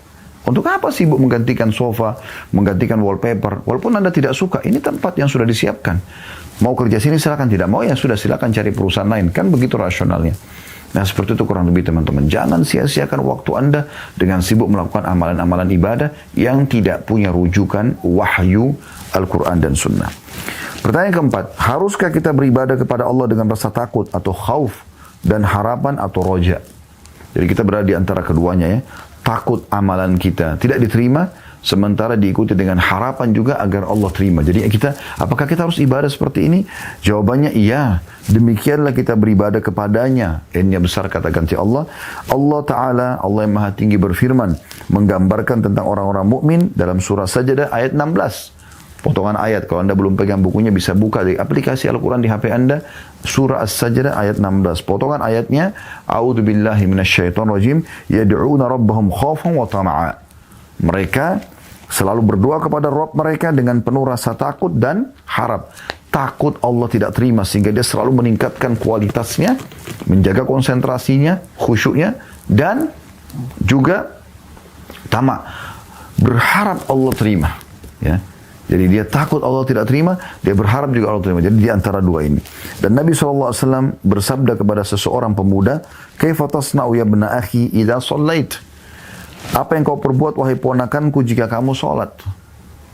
Untuk apa sibuk menggantikan sofa, menggantikan wallpaper? Walaupun Anda tidak suka, ini tempat yang sudah disiapkan. Mau kerja sini silakan, tidak mau ya sudah silakan cari perusahaan lain. Kan begitu rasionalnya. Nah seperti itu kurang lebih teman-teman. Jangan sia-siakan waktu Anda dengan sibuk melakukan amalan-amalan ibadah yang tidak punya rujukan wahyu Al-Quran dan Sunnah. Pertanyaan keempat, haruskah kita beribadah kepada Allah dengan rasa takut atau khauf dan harapan atau roja? Jadi kita berada di antara keduanya ya. Takut amalan kita tidak diterima, sementara diikuti dengan harapan juga agar Allah terima. Jadi apakah kita harus ibadah seperti ini? Jawabannya iya. Demikianlah kita beribadah kepadanya. N-nya besar kata ganti Allah. Allah Ta'ala, Allah yang maha tinggi berfirman, menggambarkan tentang orang-orang mukmin dalam surah Sajdah ayat 16. Potongan ayat, kalau Anda belum pegang bukunya bisa buka di aplikasi Al-Quran di HP Anda. Surah As-Sajdah ayat 16. Potongan ayatnya, A'udzu billahi minasyaitonir rajim, yad'una rabbahum khaufan wa tama'a. Mereka selalu berdoa kepada Rabb mereka dengan penuh rasa takut dan harap. Takut Allah tidak terima sehingga dia selalu meningkatkan kualitasnya, menjaga konsentrasinya, khusyuknya, dan juga tamak. Berharap Allah terima. Ya. Jadi dia takut Allah tidak terima, dia berharap juga Allah terima. Jadi di antara dua ini. Dan Nabi SAW bersabda kepada seseorang pemuda, "Kaifa tasna'u ya ibna akhi idza shallait?" Apa yang kau perbuat wahai ponakanku jika kamu sholat?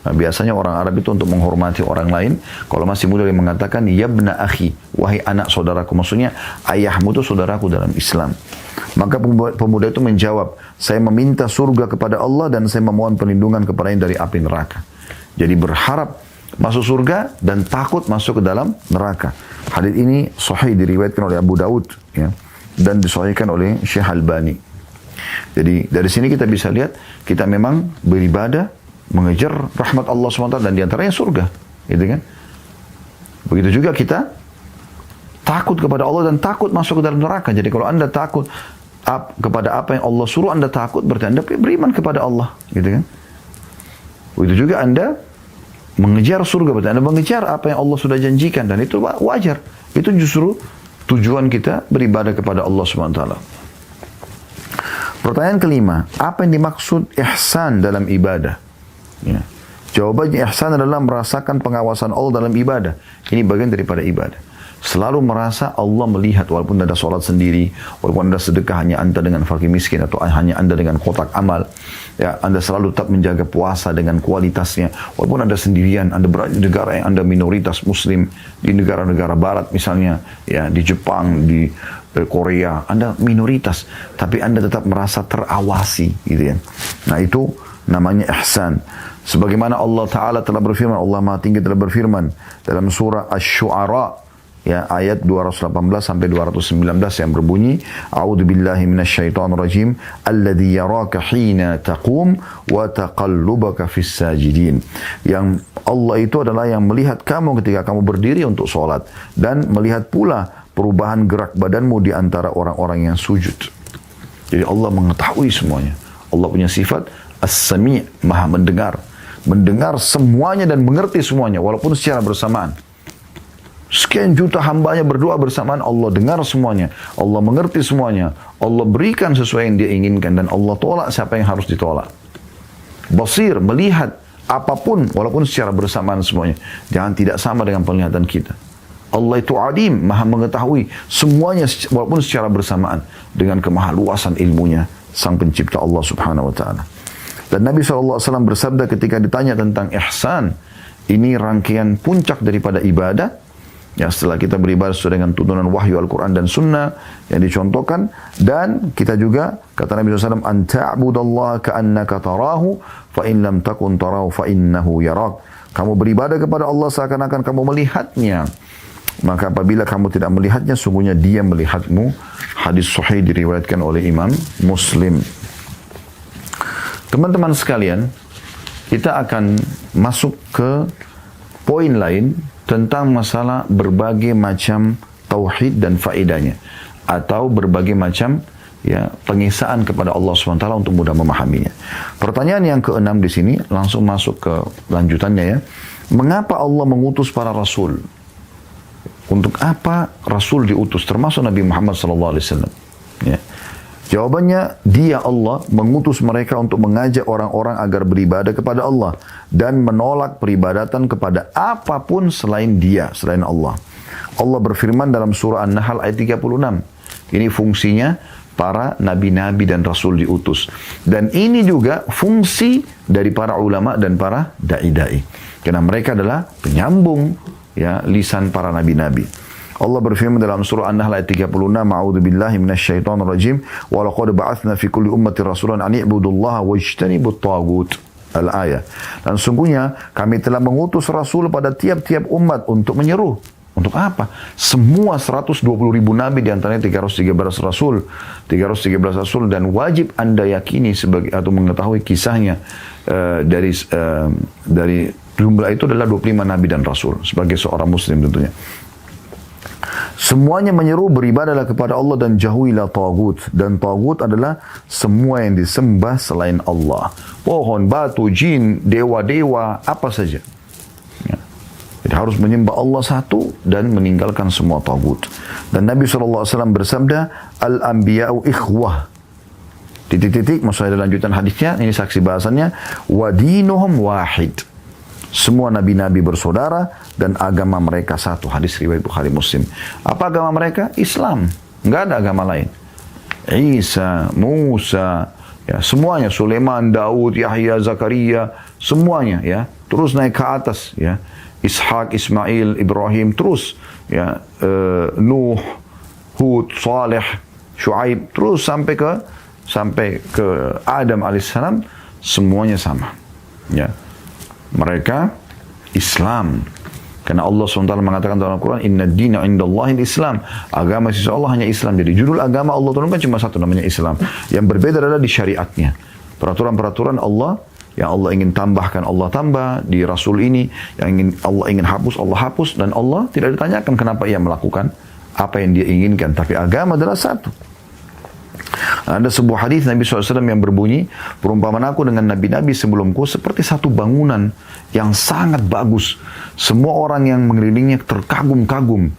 Nah, biasanya orang Arab itu untuk menghormati orang lain, kalau masih muda dia mengatakan ya ibna akhi, wahai anak saudaraku. Maksudnya ayahmu itu saudaraku dalam Islam. Maka pemuda itu menjawab, saya meminta surga kepada Allah dan saya memohon perlindungan kepadanya dari api neraka. Jadi berharap masuk surga dan takut masuk ke dalam neraka. Hadits ini sahih diriwayatkan oleh Abu Daud ya, dan disahihkan oleh Syekh Albani. Jadi dari sini kita bisa lihat kita memang beribadah mengejar rahmat Allah SWT dan diantaranya surga, gitu kan? Begitu juga kita takut kepada Allah dan takut masuk ke dalam neraka. Jadi kalau Anda takut kepada apa yang Allah suruh Anda takut, berarti Anda beriman kepada Allah, gitu kan? Begitu juga Anda mengejar surga, berarti Anda mengejar apa yang Allah sudah janjikan, dan itu wajar. Itu justru tujuan kita beribadah kepada Allah Subhanahu wa taala. Pertanyaan kelima, apa yang dimaksud ihsan dalam ibadah? Ya. Jawabannya, ihsan adalah merasakan pengawasan Allah dalam ibadah. Ini bagian daripada ibadah. Selalu merasa Allah melihat, walaupun Anda sholat sendiri, walaupun Anda sedekah hanya Anda dengan fakir miskin, atau hanya Anda dengan kotak amal, ya, Anda selalu tetap menjaga puasa dengan kualitasnya, walaupun Anda sendirian, Anda berada di negara yang Anda minoritas muslim, di negara-negara barat misalnya, ya, di Jepang, di Korea, Anda minoritas, tapi Anda tetap merasa terawasi, gitu ya. Nah, itu namanya ihsan. Sebagaimana Allah Ta'ala telah berfirman, Allah Maha Tinggi telah berfirman dalam surah Asy-Syu'ara, ya, ayat 218 sampai 219 yang berbunyi, A'udzubillahi minasyaitonirrajim, alladzi yaraka hina taqum wa taqallubaka fis sajidin. Yang Allah itu adalah yang melihat kamu ketika kamu berdiri untuk sholat, dan melihat pula perubahan gerak badanmu di antara orang-orang yang sujud. Jadi Allah mengetahui semuanya. Allah punya sifat As-Sami', Maha mendengar. Mendengar semuanya dan mengerti semuanya, walaupun secara bersamaan. Sekian juta hambanya berdoa bersamaan, Allah dengar semuanya, Allah mengerti semuanya, Allah berikan sesuai yang dia inginkan, dan Allah tolak siapa yang harus ditolak. Basir, melihat apapun walaupun secara bersamaan semuanya. Jangan tidak sama dengan penglihatan kita. Allah itu adim, Maha mengetahui semuanya walaupun secara bersamaan, dengan kemahaluasan ilmunya Sang Pencipta Allah Subhanahu wa taala. Dan Nabi SAW bersabda ketika ditanya tentang ihsan, ini rangkaian puncak daripada ibadah. Ya, setelah kita beribadah sesuai dengan tuntunan wahyu Al-Quran dan Sunnah yang dicontohkan, dan kita juga, kata Nabi SAW, an ta'budallaha ka'annaka tarahu, fa in lam takun tarahu fa innahu yarak. Kamu beribadah kepada Allah seakan-akan kamu melihatnya. Maka apabila kamu tidak melihatnya, sungguhnya dia melihatmu. Hadis sahih diriwayatkan oleh Imam Muslim. Teman-teman sekalian, kita akan masuk ke poin lain tentang masalah berbagai macam tauhid dan faedahnya, atau berbagai macam, ya, pengesaan kepada Allah SWT untuk mudah memahaminya. Pertanyaan yang keenam di sini, langsung masuk ke lanjutannya, ya. Mengapa Allah mengutus para rasul? Untuk apa rasul diutus, termasuk Nabi Muhammad SAW? Ya. Jawabannya, dia Allah mengutus mereka untuk mengajak orang-orang agar beribadah kepada Allah dan menolak peribadatan kepada apapun selain dia, selain Allah. Allah berfirman dalam surah An-Nahl ayat 36. Ini fungsinya para nabi-nabi dan rasul diutus. Dan ini juga fungsi dari para ulama dan para da'i-da'i. Karena mereka adalah penyambung, ya, lisan para nabi-nabi. Allah berfirman dalam surah An-Nahl ayat 36, A'udzubillahi minasyaitonirrajim, wa laqad ba'atsna fi kulli ummatin rasulan an i'budullaha wajtanibut taghut. Al-ayah. Dan sungguhnya kami telah mengutus rasul pada tiap-tiap umat untuk menyeru. Untuk apa? Semua 120 ribu nabi, di antaranya 313 rasul. 313 rasul, dan wajib Anda yakini sebagai, atau mengetahui kisahnya, dari jumlah itu adalah 25 nabi dan rasul, sebagai seorang muslim tentunya. Semuanya menyeru beribadahlah kepada Allah dan jauhilah tagut. Dan tagut adalah semua yang disembah selain Allah. Pohon, batu, jin, dewa-dewa, apa saja. Ya. Jadi harus menyembah Allah satu dan meninggalkan semua tagut. Dan Nabi SAW bersabda, Al-Anbiya'u ikhwah. Titik-titik, maksudnya ada lanjutan hadisnya, ini saksi bahasannya, wa dinuhum wahid. Semua nabi-nabi bersaudara dan agama mereka satu. Hadis riwayat Bukhari Muslim. Apa agama mereka? Islam. Enggak ada agama lain. Isa, Musa, ya, semuanya, Sulaiman, Daud, Yahya, Zakaria, semuanya, ya, terus naik ke atas, ya. Ishak, Ismail, Ibrahim, terus, ya, Nuh, Hud, Saleh, Shu'aib, terus sampai ke Adam alaihissalam, semuanya sama, ya. Mereka Islam. Karena Allah SWT mengatakan dalam Al-Quran, Inna dina indallahi Islam. Agama sisi Allah hanya Islam. Jadi judul agama Allah turunkan cuma satu, namanya Islam. Yang berbeda adalah di syariatnya. Peraturan-peraturan Allah, yang Allah ingin tambahkan, Allah tambah. Di Rasul ini, yang Allah ingin hapus, Allah hapus. Dan Allah tidak ditanyakan kenapa ia melakukan apa yang dia inginkan. Tapi agama adalah satu. Ada sebuah hadis Nabi SAW yang berbunyi, perumpamaan aku dengan nabi-nabi sebelumku seperti satu bangunan yang sangat bagus. Semua orang yang mengelilingnya terkagum-kagum.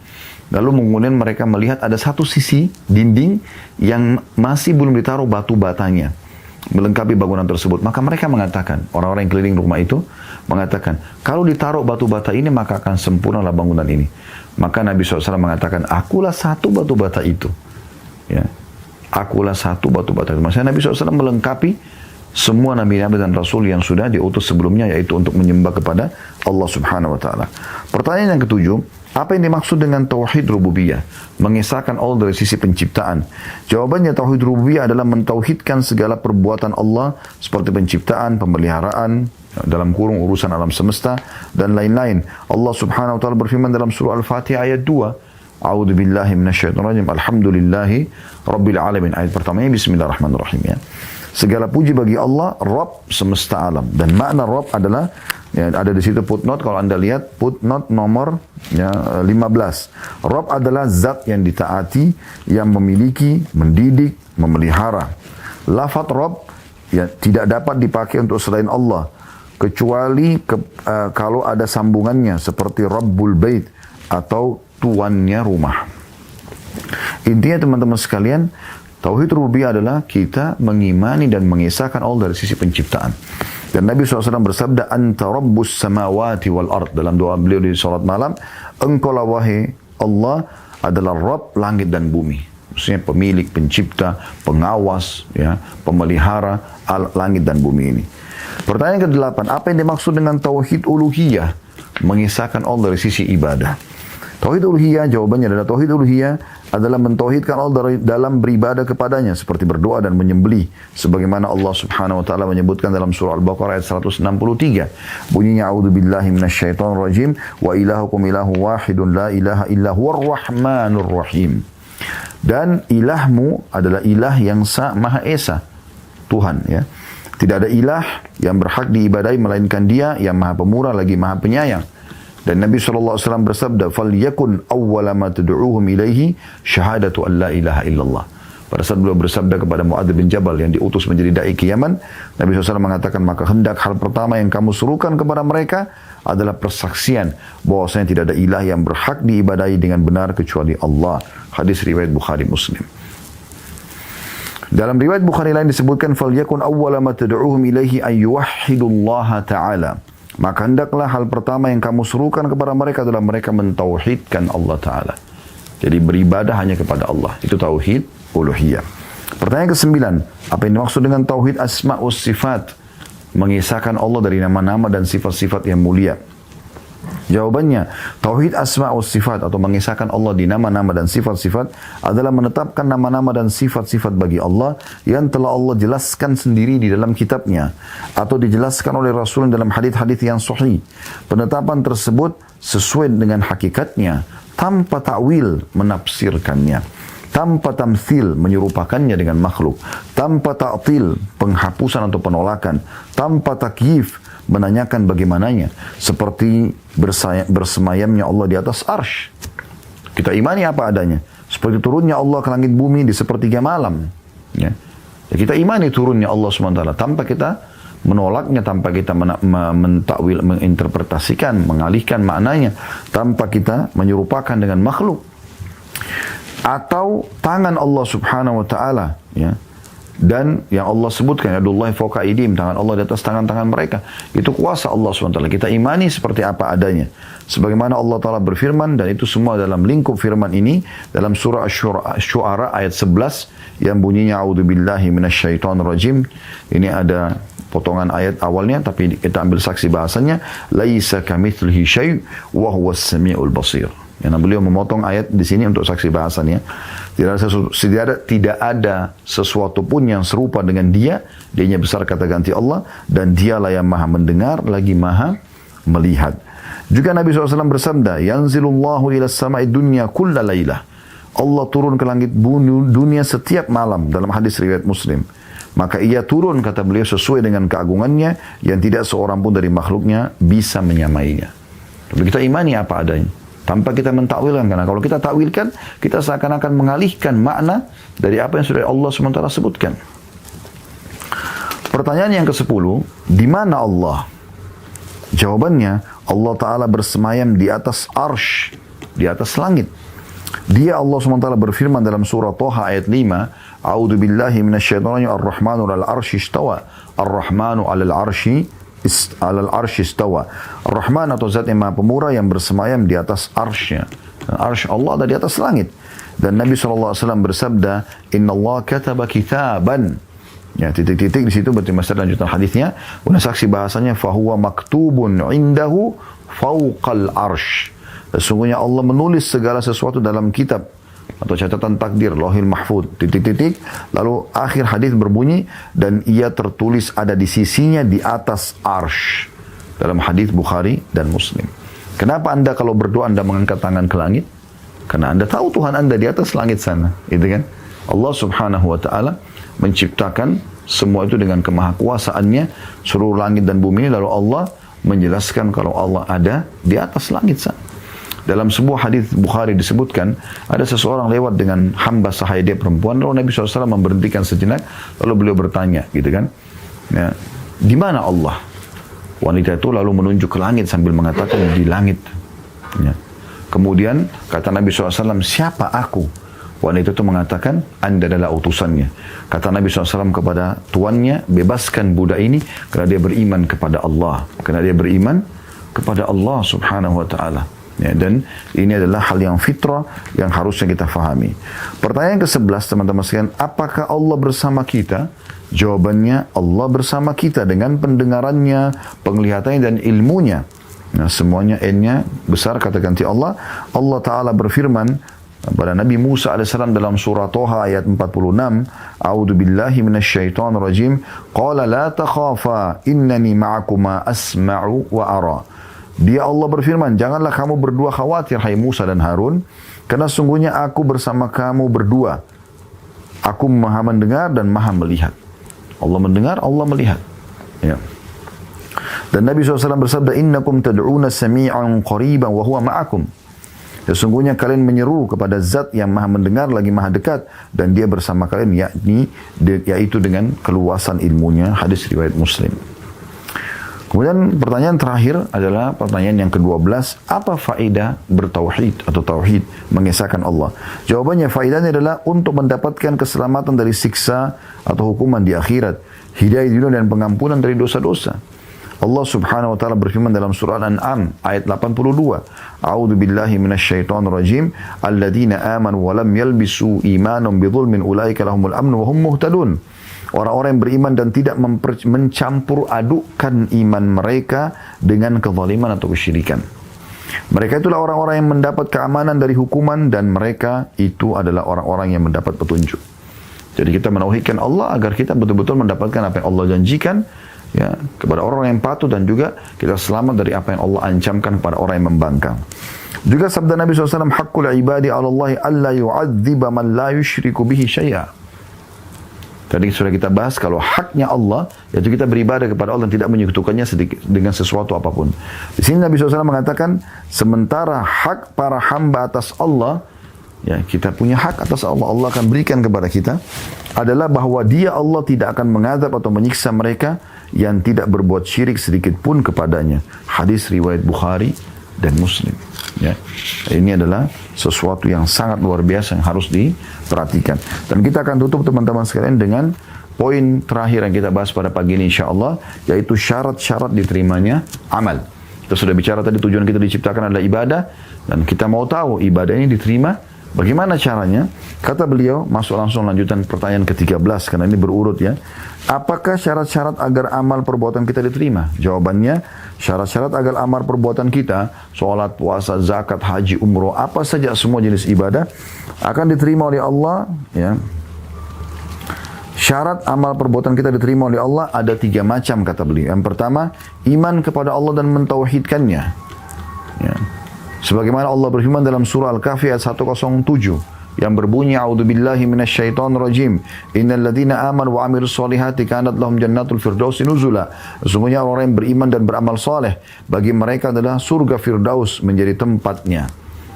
Lalu kemudian mereka melihat ada satu sisi dinding yang masih belum ditaruh batu batanya, melengkapi bangunan tersebut. Maka mereka mengatakan, orang-orang yang keliling rumah itu mengatakan, kalau ditaruh batu bata ini maka akan sempurnalah bangunan ini. Maka Nabi SAW mengatakan, akulah satu batu bata itu. Ya. Akulah satu batu bata. Maksudnya Nabi SAW melengkapi semua nabi-nabi dan rasul yang sudah diutus sebelumnya, yaitu untuk menyembah kepada Allah Subhanahu wa taala. Pertanyaan yang ketujuh, apa yang dimaksud dengan tauhid rububiyah? Mengisahkan Allah dari sisi penciptaan. Jawabannya, tauhid rububiyah adalah mentauhidkan segala perbuatan Allah seperti penciptaan, pemeliharaan, dalam kurung urusan alam semesta dan lain-lain. Allah Subhanahu wa taala berfirman dalam surah Al-Fatihah ayat 2, A'udzu billahi minasyaitonir rajim. Alhamdulillahi rabbil alamin. Ayat pertamanya bismillahirrahmanirrahim ya. Segala puji bagi Allah, Rabb semesta alam. Dan makna Rabb adalah ya, ada di situ footnote, kalau Anda lihat footnote nomor ya, 15. Rabb adalah zat yang ditaati, yang memiliki, mendidik, memelihara. Lafaz Rabb ya tidak dapat dipakai untuk selain Allah kecuali kalau ada sambungannya seperti Rabbul Bait atau tuannya rumah. Intinya teman-teman sekalian, tauhid rububiyah adalah kita mengimani dan mengisahkan Allah dari sisi penciptaan. Dan Nabi SAW bersabda, Anta Rabbus samawati wal ard. Dalam doa beliau di salat malam, Engkau lah wahai Allah adalah Rabb langit dan bumi. Maksudnya pemilik, pencipta, pengawas, ya, pemelihara langit dan bumi ini. Pertanyaan ke-8, apa yang dimaksud dengan tauhid uluhiyah? Mengisahkan Allah dari sisi ibadah. Tauhid uluhiyah, jawabannya adalah tauhid uluhiyah adalah mentauhidkan Allah dalam beribadah kepadanya seperti berdoa dan menyembelih, sebagaimana Allah Subhanahu wa taala menyebutkan dalam surah Al-Baqarah ayat 163. Bunyinya, a'udzubillahi minasyaitonir rajim, wa ilahukum ilahu wahidun la ilaha illa huwar rahmanur rahim. Dan ilahmu adalah ilah yang maha esa, Tuhan ya. Tidak ada ilah yang berhak diibadai melainkan Dia yang maha pemurah lagi maha penyayang. Dan Nabi SAW bersabda, فَلْيَكُنْ أَوَّلَ مَا تَدْعُوهُمْ إِلَيْهِ شَهَادَةُ أَنْ لَا إِلَهَ إِلَّا اللَّهِ. Pada saat beliau bersabda kepada Mu'adz bin Jabal yang diutus menjadi da'i ke Yaman, Nabi SAW mengatakan, maka hendak hal pertama yang kamu suruhkan kepada mereka adalah persaksian bahwasanya tidak ada ilah yang berhak diibadai dengan benar kecuali Allah. Hadis riwayat Bukhari Muslim. Dalam riwayat Bukhari lain disebutkan, فَلْيَكُنْ أَوَّلَ مَا تَدْعُوهُمْ إِلَيْهِ أَنْ يُوَحِّدُوا اللَّهَ تَعَالَى. Maka hendaklah hal pertama yang kamu serukan kepada mereka adalah mereka mentauhidkan Allah Ta'ala. Jadi beribadah hanya kepada Allah. Itu tauhid uluhiyah. Pertanyaan ke-9. Apa yang dimaksud dengan tauhid asma' wa sifat? Mengisahkan Allah dari nama-nama dan sifat-sifat yang mulia. Jawabannya, tauhid asma' wa sifat atau mengisahkan Allah di nama-nama dan sifat-sifat adalah menetapkan nama-nama dan sifat-sifat bagi Allah yang telah Allah jelaskan sendiri di dalam kitabnya atau dijelaskan oleh Rasul dalam hadis-hadis yang sahih. Penetapan tersebut sesuai dengan hakikatnya tanpa ta'wil menafsirkannya, tanpa tamthil menyerupakannya dengan makhluk, tanpa ta'til penghapusan atau penolakan, tanpa takyif menanyakan bagaimananya, seperti bersemayamnya Allah di atas arsh. Kita imani apa adanya. Seperti turunnya Allah ke langit bumi di sepertiga malam. Ya. Kita imani turunnya Allah SWT tanpa kita menolaknya, tanpa kita mentakwil, menginterpretasikan, mengalihkan maknanya, tanpa kita menyerupakan dengan makhluk. Atau tangan Allah Subhanahu wa taala, ya. Dan yang Allah sebutkan, yadullahi fawqa aydihim, tangan Allah di atas tangan-tangan mereka. Itu kuasa Allah SWT. Kita imani seperti apa adanya. Sebagaimana Allah Ta'ala berfirman, dan itu semua dalam lingkup firman ini, dalam surah Asy-Syu'ara ayat 11, yang bunyinya, a'udzubillahi minasyaitonir rajim. Ini ada potongan ayat awalnya, tapi kita ambil saksi bahasanya, laisa kamitslihi syai' wa huwas samiul basir. Karena beliau memotong ayat di sini untuk saksi bahasannya. Tidak ada sesuatu pun yang serupa dengan dia. Dianya besar kata ganti Allah. Dan dialah yang maha mendengar lagi maha melihat. Juga Nabi SAW bersabda, Yanzilullahu ila samai dunya kulla laylah. Allah turun ke langit dunia setiap malam. Dalam hadis riwayat Muslim. Maka ia turun, kata beliau, sesuai dengan keagungannya yang tidak seorang pun dari makhluknya bisa menyamainya. Tapi kita imani apa adanya. tanpa kita mentakwilkan. Karena kalau kita takwilkan, kita seakan-akan mengalihkan makna dari apa yang sudah Allah SWT sebutkan. Pertanyaan yang ke-10, di mana Allah? Jawabannya, Allah Ta'ala bersemayam di atas arsh, di atas langit. Dia Allah SWT berfirman dalam surah Toha ayat 5, A'udhu billahi minasyaitonir ar-Rahmanu alal arsy istawa. Ar-Rahmanu alal arsy istawa. Ar-Rahman atau zat yang maha pemurah yang bersemayam di atas arsy-Nya. Dan arsy Allah ada di atas langit. Dan Nabi SAW bersabda, Inna Allah kataba kitaban. Ya, titik-titik di situ berarti masalah lanjutan hadisnya. Kemudian saksi bahasanya, fahuwa maktubun indahu fauqal arsh. Sesungguhnya Allah menulis segala sesuatu dalam kitab atau catatan takdir, Lauhil Mahfuz, titik-titik. Lalu akhir hadis berbunyi, dan ia tertulis ada di sisinya di atas arsh. Dalam hadis Bukhari dan Muslim. Kenapa Anda kalau berdoa Anda mengangkat tangan ke langit? Karena Anda tahu Tuhan Anda di atas langit sana, gitu kan? Allah Subhanahu wa Ta'ala menciptakan semua itu dengan kemahakuasaannya, seluruh langit dan bumi, lalu Allah menjelaskan kalau Allah ada di atas langit sana. Dalam sebuah hadis Bukhari disebutkan, ada seseorang lewat dengan hamba sahaya dia perempuan, lalu Nabi SAW memberhentikan sejenak, lalu beliau bertanya, gitu kan, ya, di mana Allah? Wanita itu lalu menunjuk ke langit sambil mengatakan, di langit. Ya. Kemudian kata Nabi SAW, siapa aku? Wanita itu mengatakan, Anda adalah utusannya. Kata Nabi SAW kepada tuannya, bebaskan budak ini karena dia beriman kepada Allah. Karena dia beriman kepada Allah Subhanahu wa Ta'ala. Ya, dan ini adalah hal yang fitrah yang harusnya kita fahami. Pertanyaan ke-11 teman-teman sekalian, apakah Allah bersama kita? Jawabannya, Allah bersama kita dengan pendengarannya, penglihatannya dan ilmunya. Nah, semuanya N-nya besar, kata ganti Allah. Allah Ta'ala berfirman pada Nabi Musa AS dalam surah Toha ayat 46, A'udhu billahi minasyaitonir rajim, Qala la takhafa innani ma'akuma asma'u wa ara. Dia Allah berfirman, janganlah kamu berdua khawatir, hai Musa dan Harun, karena sungguhnya aku bersama kamu berdua. Aku maha mendengar dan maha melihat. Allah mendengar, Allah melihat. Ya. Dan Nabi SAW bersabda, Innakum tad'una sami'an qariban wa huwa ma'akum. Sesungguhnya kalian menyeru kepada zat yang maha mendengar lagi maha dekat, dan dia bersama kalian, yaitu dengan keluasan ilmunya. Hadis riwayat Muslim. Kemudian pertanyaan terakhir adalah pertanyaan yang ke-12, apa faedah bertauhid atau tauhid, mengesahkan Allah? Jawabannya, faedahnya adalah untuk mendapatkan keselamatan dari siksa atau hukuman di akhirat, hidayah di dunia dan pengampunan dari dosa-dosa. Allah Subhanahu wa Ta'ala berfirman dalam surah Al-An'am ayat 82, A'udzu billahi minasyaitonir rajim, alladzina amanu wa lam yalbisu imanahum bidzulmin ulaika lahumul amnu wa hum muhtadun. Orang-orang yang beriman dan tidak mencampur adukkan iman mereka dengan kezaliman atau kesyirikan. Mereka itulah orang-orang yang mendapat keamanan dari hukuman, dan mereka itu adalah orang-orang yang mendapat petunjuk. Jadi kita menauhidkan Allah agar kita betul-betul mendapatkan apa yang Allah janjikan, ya, kepada orang yang patuh, dan juga kita selamat dari apa yang Allah ancamkan kepada orang yang membangkang. Juga sabda Nabi SAW, Haqqul ibadi ala Allahi alla yu'adziba man la yushriku bihi syai'a. Tadi sudah kita bahas kalau haknya Allah, yaitu kita beribadah kepada Allah dan tidak menyekutukannya dengan sesuatu apapun. Di sini Nabi SAW mengatakan, sementara hak para hamba atas Allah, ya, kita punya hak atas Allah, Allah akan berikan kepada kita, adalah bahwa dia Allah tidak akan mengadab atau menyiksa mereka yang tidak berbuat syirik sedikit pun kepadanya. Hadis riwayat Bukhari dan Muslim. Ya, ini adalah sesuatu yang sangat luar biasa yang harus diperhatikan. Dan kita akan tutup teman-teman sekalian dengan poin terakhir yang kita bahas pada pagi ini insyaAllah, yaitu syarat-syarat diterimanya amal. Kita sudah bicara tadi tujuan kita diciptakan adalah ibadah, dan kita mau tahu ibadah ini diterima bagaimana caranya. Kata beliau, masuk langsung lanjutan pertanyaan ke-13 karena ini berurut ya. Apakah syarat-syarat agar amal perbuatan kita diterima? Jawabannya, syarat-syarat agar amal perbuatan kita, sholat, puasa, zakat, haji, umroh, apa saja semua jenis ibadah akan diterima oleh Allah. Ya. Syarat amal perbuatan kita diterima oleh Allah ada 3 macam kata beliau. Yang pertama, iman kepada Allah dan mentauhidkannya. Ya. Sebagaimana Allah berfirman dalam surah Al-Kahfi ayat 107 yang berbunyi, A'udzubillahi minasyaitonir rajim, innal ladzina amanu wa 'amilus solihati kanat lahum jannatul firdausi nuzula. Sesungguhnya orang yang beriman dan beramal saleh, bagi mereka adalah surga Firdaus menjadi tempatnya.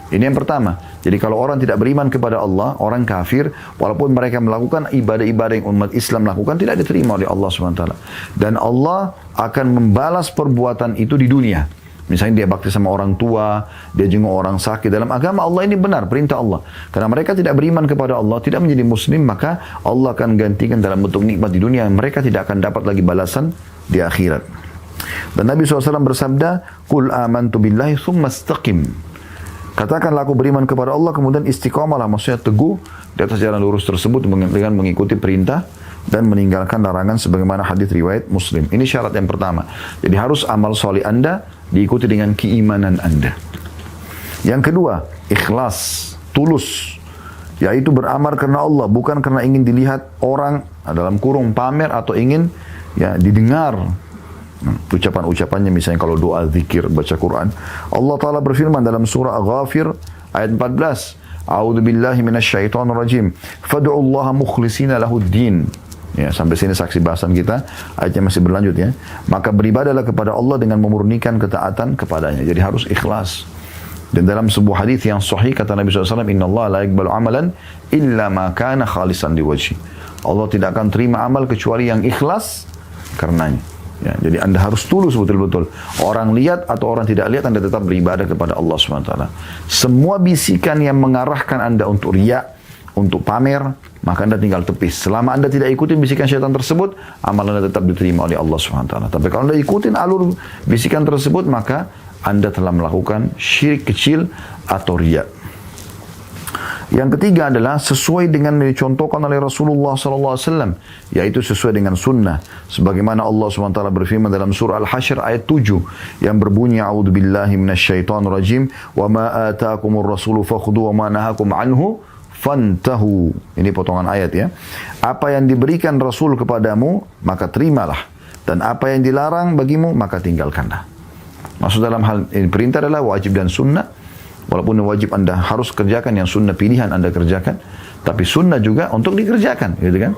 Ini yang pertama. Jadi kalau orang tidak beriman kepada Allah, orang kafir, walaupun mereka melakukan ibadah-ibadah yang umat Islam lakukan, tidak diterima oleh Allah SWT. Dan Allah akan membalas perbuatan itu di dunia. Misalnya dia bakti sama orang tua, dia jenguk orang sakit. Dalam agama Allah ini benar, perintah Allah. Karena mereka tidak beriman kepada Allah, tidak menjadi muslim, maka Allah akan gantikan dalam bentuk nikmat di dunia. Mereka tidak akan dapat lagi balasan di akhirat. Dan Nabi SAW bersabda, Qul amantu billahi thumma istaqim. Katakanlah aku beriman kepada Allah, kemudian istiqamalah, maksudnya teguh di atas jalan lurus tersebut dengan mengikuti perintah dan meninggalkan larangan sebagaimana hadis riwayat Muslim. Ini syarat yang pertama. Jadi harus amal soleh Anda diikuti dengan keimanan Anda. Yang kedua, ikhlas, tulus, yaitu beramal karena Allah, bukan karena ingin dilihat orang, dalam kurung pamer, atau ingin didengar ucapan-ucapannya, misalnya kalau doa, zikir, baca Quran. Allah Ta'ala berfirman dalam surah Ghafir ayat 14, A'udzu billahi minasyaitonir rajim. Fad'ullaha mukhlishina lahuddin. Ya, sampai sini saksi bahasan kita. Ayatnya masih berlanjut ya. Maka beribadahlah kepada Allah dengan memurnikan ketaatan kepadanya. Jadi harus ikhlas. Dan dalam sebuah hadis yang sahih kata Nabi SAW, Inna Allah la yakbalu amalan illa ma kana khalisan liwajhi. Allah tidak akan terima amal kecuali yang ikhlas karenanya. Ya, jadi Anda harus tulus betul-betul. Orang lihat atau orang tidak lihat, Anda tetap beribadah kepada Allah SWT. Semua bisikan yang mengarahkan Anda untuk riya, untuk pamer, maka Anda tinggal tepis. Selama Anda tidak ikuti bisikan syaitan tersebut, amalan Anda tetap diterima oleh Allah SWT. Tapi kalau Anda ikutin alur bisikan tersebut, maka Anda telah melakukan syirik kecil atau riya. Yang ketiga adalah sesuai dengan yang dicontohkan oleh Rasulullah SAW, yaitu sesuai dengan sunnah. Sebagaimana Allah SWT berfirman dalam surah Al-Hasyr ayat 7 yang berbunyi, A'udzu billahi minasyaitonir rajim, wa ma ataakumur rasulu fakhudhu wa ma nahakum anhu fantahu. Ini potongan ayat ya. Apa yang diberikan Rasul kepadamu, maka terimalah. Dan apa yang dilarang bagimu, maka tinggalkanlah. Maksud dalam hal ini perintah adalah wajib dan sunnah. Walaupun wajib Anda harus kerjakan, yang sunnah pilihan Anda kerjakan, tapi sunnah juga untuk dikerjakan, gitu kan?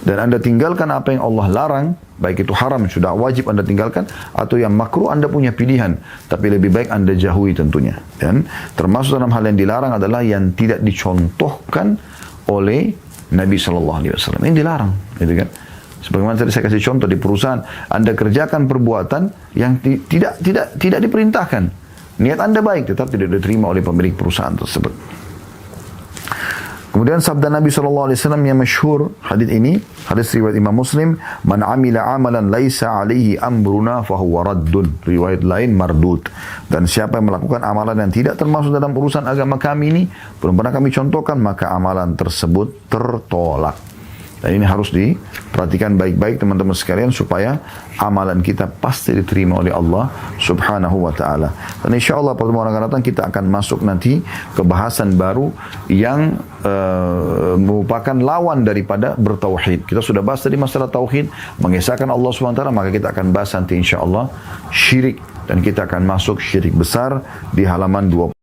Dan Anda tinggalkan apa yang Allah larang, baik itu haram sudah wajib Anda tinggalkan, atau yang makruh Anda punya pilihan, tapi lebih baik Anda jauhi tentunya. Dan termasuk dalam hal yang dilarang adalah yang tidak dicontohkan oleh Nabi SAW. Ini dilarang, gitu kan? Sebagaimana tadi saya kasih contoh di perusahaan, Anda kerjakan perbuatan yang tidak diperintahkan. Niat Anda baik, tetap tidak diterima oleh pemilik perusahaan tersebut. Kemudian sabda Nabi SAW yang masyhur, hadis ini, hadis riwayat Imam Muslim, Man amila amalan laisa alaihi amruna fahuwa raddun. Riwayat lain mardud. Dan siapa yang melakukan amalan yang tidak termasuk dalam urusan agama kami ini, belum pernah kami contohkan, maka amalan tersebut tertolak. Dan ini harus diperhatikan baik-baik teman-teman sekalian supaya amalan kita pasti diterima oleh Allah Subhanahu wa taala. Dan insyaallah pertemuan akan datang kita akan masuk nanti ke bahasan baru yang merupakan lawan daripada bertauhid. Kita sudah bahas tadi masalah tauhid, mengesahkan Allah Subhanahu wa taala, maka kita akan bahas nanti insyaallah syirik, dan kita akan masuk syirik besar di halaman 20.